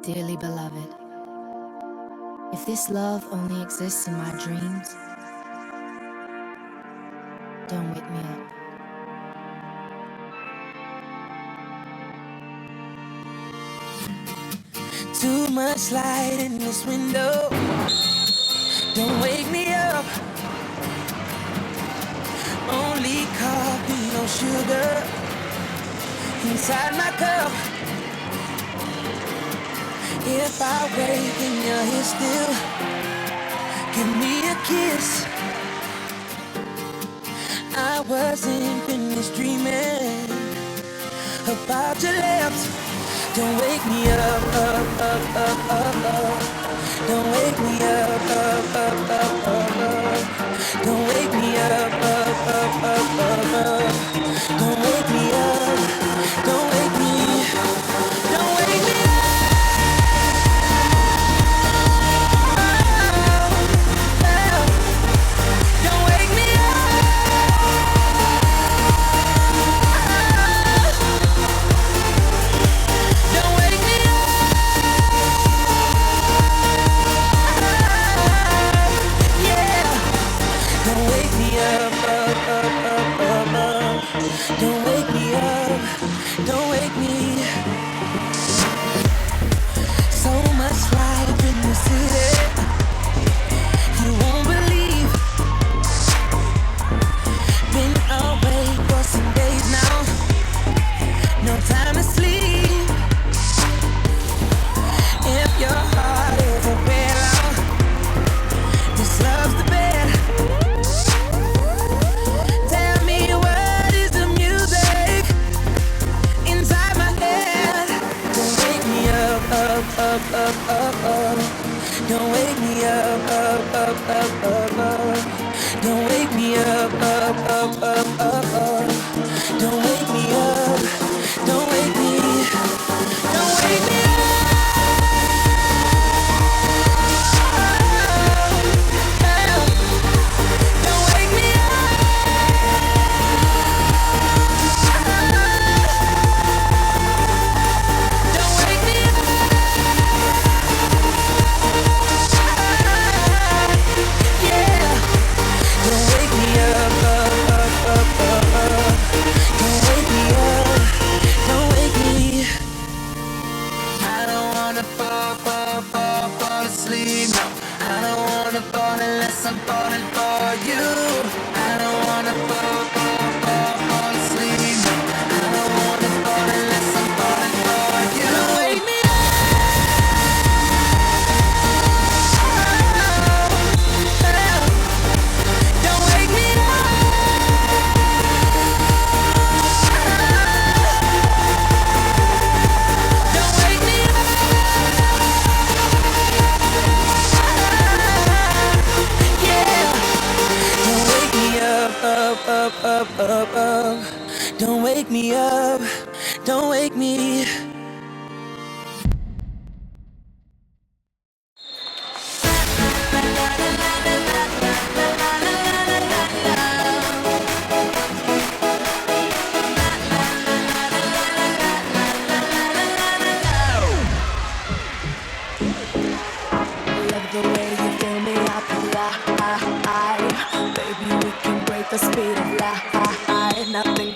Dearly beloved, if this love only exists in my dreams, don't wake me up. Too much light in this window, don't wake me up. Only coffee, no sugar, inside my cup. If I wake and you're here still, give me a kiss. I wasn't finished dreaming about your lips. Don't wake me up, up, up, up, up, up. Don't wake me up, up, up, up, up, up. Don't wake me up, up, up, up, up, up. Don't wake me up, don't wake me, don't wake me up. Don't wake me up, don't wake me. So much life in the city, you won't believe. Been awake for some days now, no time to sleep. If your heart is a red, this love's the bed. Tell me what is the music inside my head. Don't wake me up, up, up, up, up, up. Don't wake me up, up, up, up, up, up. Don't wake me up, up, up, up, up, up. Don't wake me up, don't wake me, don't wake me up. Don't wake me up. Don't wake me up. Yeah. Don't wake me up, up, up, up, up, up. Don't wake me up. Don't wake me. I don't wanna fall asleep. No, I don't wanna fall unless I'm falling for you. I don't wanna fall asleep. No, I don't wanna fall unless I'm falling for you. Don't wake me up. Don't wake me up. Don't wake me up. Yeah. Don't wake me up, up, up, up, up, up. Don't wake me up. Don't wake me. Love the way you fill me up, lie. Baby, we can break the speed of light. Nothing